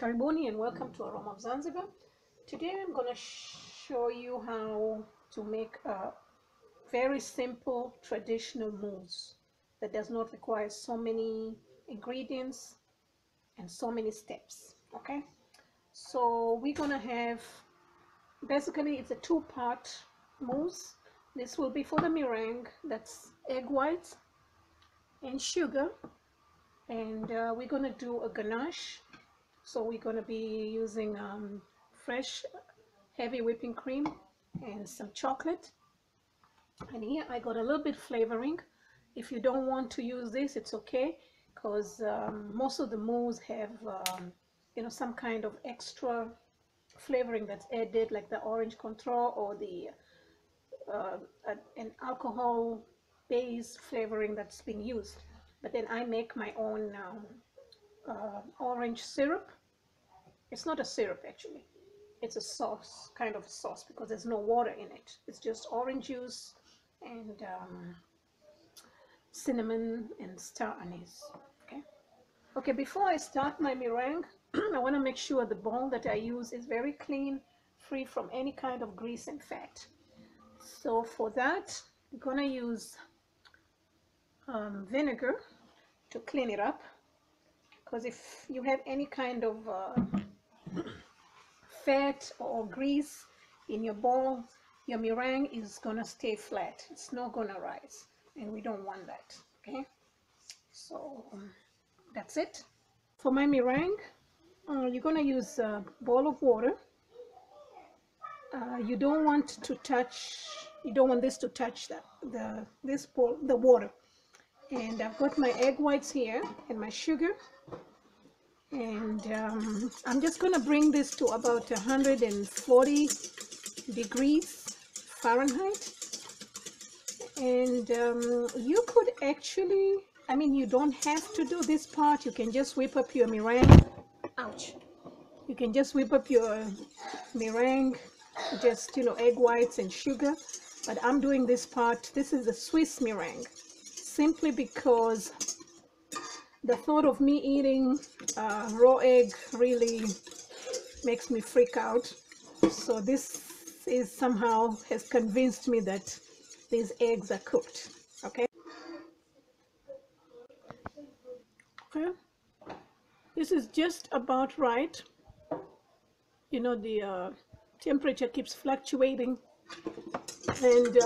Karibuni and welcome to Aroma of Zanzibar. Today I'm going to show you how to make a very simple traditional mousse that does not require so many ingredients and so many steps. Okay, so we're going to have, basically it's a two-part mousse. This will be for the meringue, that's egg whites and sugar, and we're going to do a ganache. So we're going to be using fresh heavy whipping cream and some chocolate. And here I got a little bit flavoring. If you don't want to use this, it's okay, because most of the mousse have some kind of extra flavoring that's added, like the orange control or the an alcohol based flavoring that's being used. But then I make my own orange syrup. It's not a syrup actually, it's a sauce, kind of sauce, because there's no water in it. It's just orange juice and cinnamon and star anise. Okay, before I start my meringue, I want to make sure the bowl that I use is very clean, free from any kind of grease and fat. So for that, I'm gonna use vinegar to clean it up, because if you have any kind of fat or grease in your bowl, your meringue is gonna stay flat. It's not gonna rise, and we don't want that. Okay, so that's it. For my meringue, you're gonna use a bowl of water. You don't want this to touch this bowl, the water. And I've got my egg whites here and my sugar. And I'm just going to bring this to about 140 degrees Fahrenheit. And you could actually, you don't have to do this part. You can just whip up your meringue. Ouch. You can just whip up your meringue, just, egg whites and sugar. But I'm doing this part. This is the Swiss meringue, simply because the thought of me eating raw egg really makes me freak out. So this is somehow has convinced me that these eggs are cooked. Okay. This is just about right. The temperature keeps fluctuating, and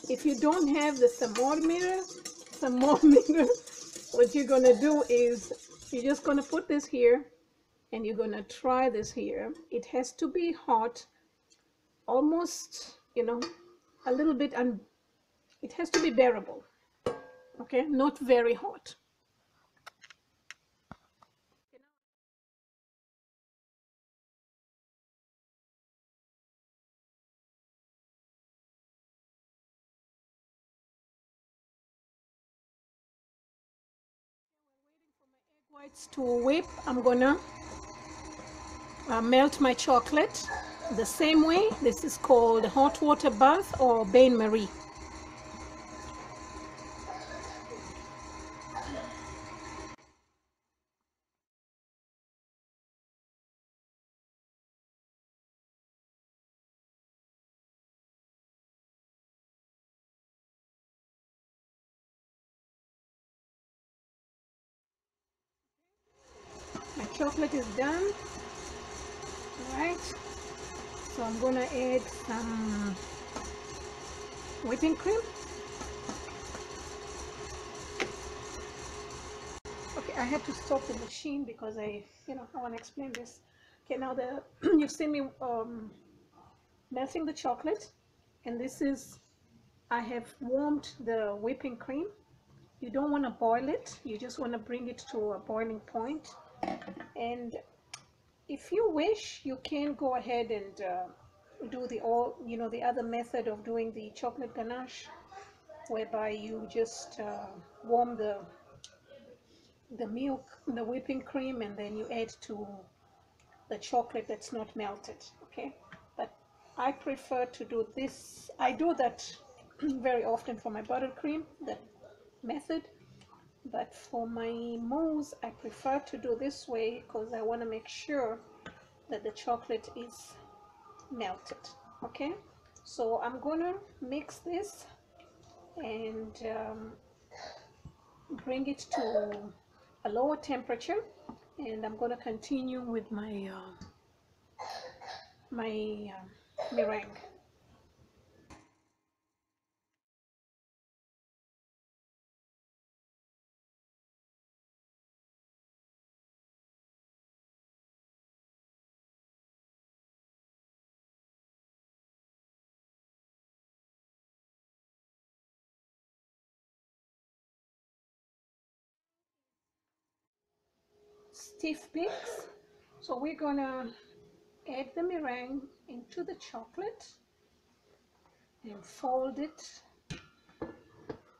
if you don't have the thermometer, what you're gonna do is you're just gonna put this here and you're gonna try this here. It has to be hot, almost, a little bit, and it has to be bearable. Okay, not very hot. Whites to whip, I'm gonna melt my chocolate the same way. This is called hot water bath or bain marie. My chocolate is done. All right, so I'm gonna add some whipping cream. Okay, I had to stop the machine because I want to explain this. Okay, now you've seen me melting the chocolate, and this is, I have warmed the whipping cream. You don't want to boil it, you just want to bring it to a boiling point. And if you wish, you can go ahead and do the other method of doing the chocolate ganache, whereby you just warm the milk, the whipping cream, and then you add to the chocolate that's not melted. Okay, but I prefer to do this. I do that very often for my buttercream, that method, but for my mousse I prefer to do this way because I want to make sure that the chocolate is melted. Okay, so I'm gonna mix this and bring it to a lower temperature, and I'm gonna continue with my meringue. Stiff peaks. So we're gonna add the meringue into the chocolate and fold it.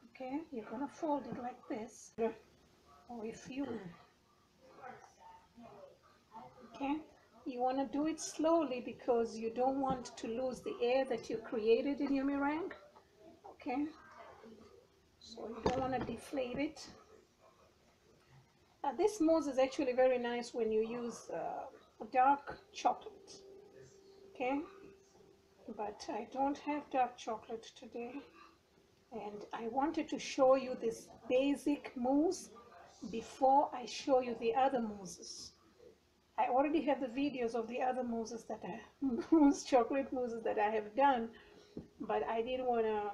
Okay, you're gonna fold it like this. Or if you, okay, you want to do it slowly because you don't want to lose the air that you created in your meringue. Okay, so you don't want to deflate it. This mousse is actually very nice when you use dark chocolate. Okay, but I don't have dark chocolate today, and I wanted to show you this basic mousse before I show you the other mousses. I already have the videos of the other mousses that chocolate mousses that I have done, but I didn't want to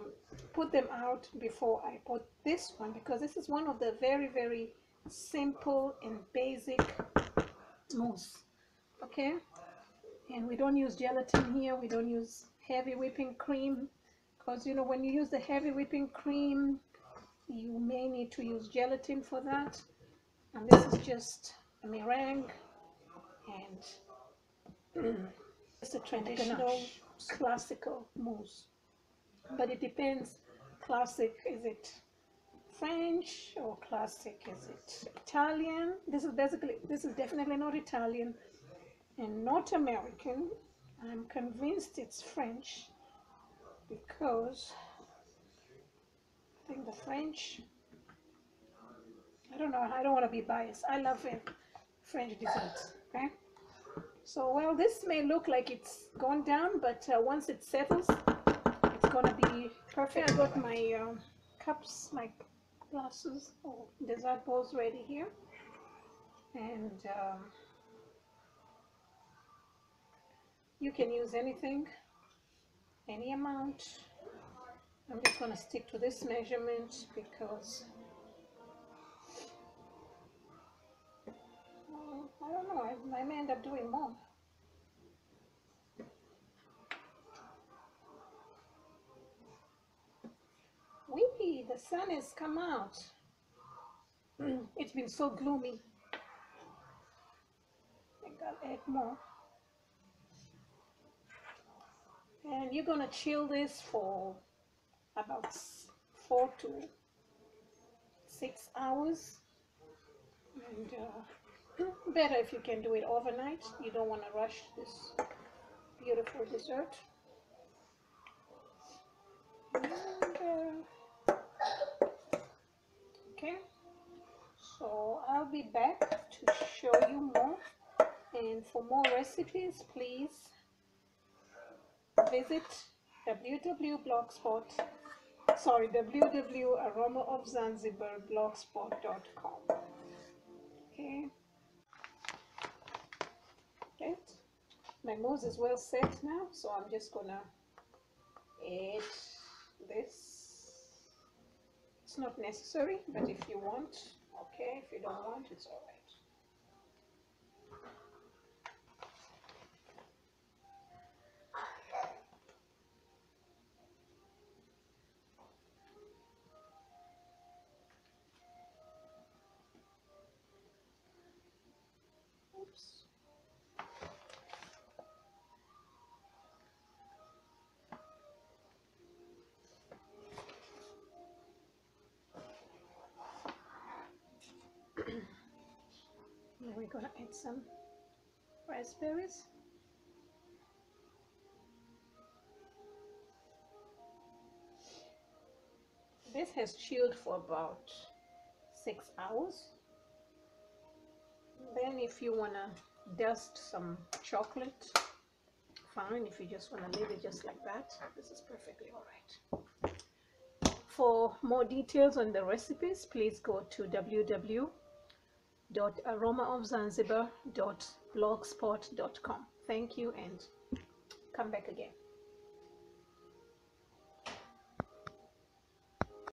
put them out before I put this one because this is one of the very, very simple and basic mousse. Okay, and we don't use gelatin here, we don't use heavy whipping cream, because you know when you use the heavy whipping cream you may need to use gelatin for that, and this is just a meringue and it's a traditional classical mousse, but it depends. Classic, is it French, or classic, is it Italian? This is definitely not Italian and not American. I'm convinced it's French because I think the French, I don't know, I don't want to be biased. I love French desserts. Okay, so well, this may look like it's gone down, but once it settles it's gonna be perfect. I got my cups, my glasses or dessert bowls ready here, and you can use anything, any amount. I'm just going to stick to this measurement because I don't know, I may end up doing more. Wee, the sun has come out. It's been so gloomy. I think I'll add more. And you're going to chill this for about 4 to 6 hours. And better if you can do it overnight. You don't want to rush this beautiful dessert. And, okay, so I'll be back to show you more, and for more recipes please visit www.aromaofzanzibarblogspot.com. Okay, right, my mousse is well set now, so I'm just gonna add this. It's not necessary, but if you want, okay. If you don't want, it's all right. Oops. Now we're gonna add some raspberries. This has chilled for about 6 hours. Then if you want to dust some chocolate, fine. If you just want to leave it just like that, this is perfectly all right. For more details on the recipes, please go to www.aromaofzanzibar.blogspot.com. Thank you and come back again.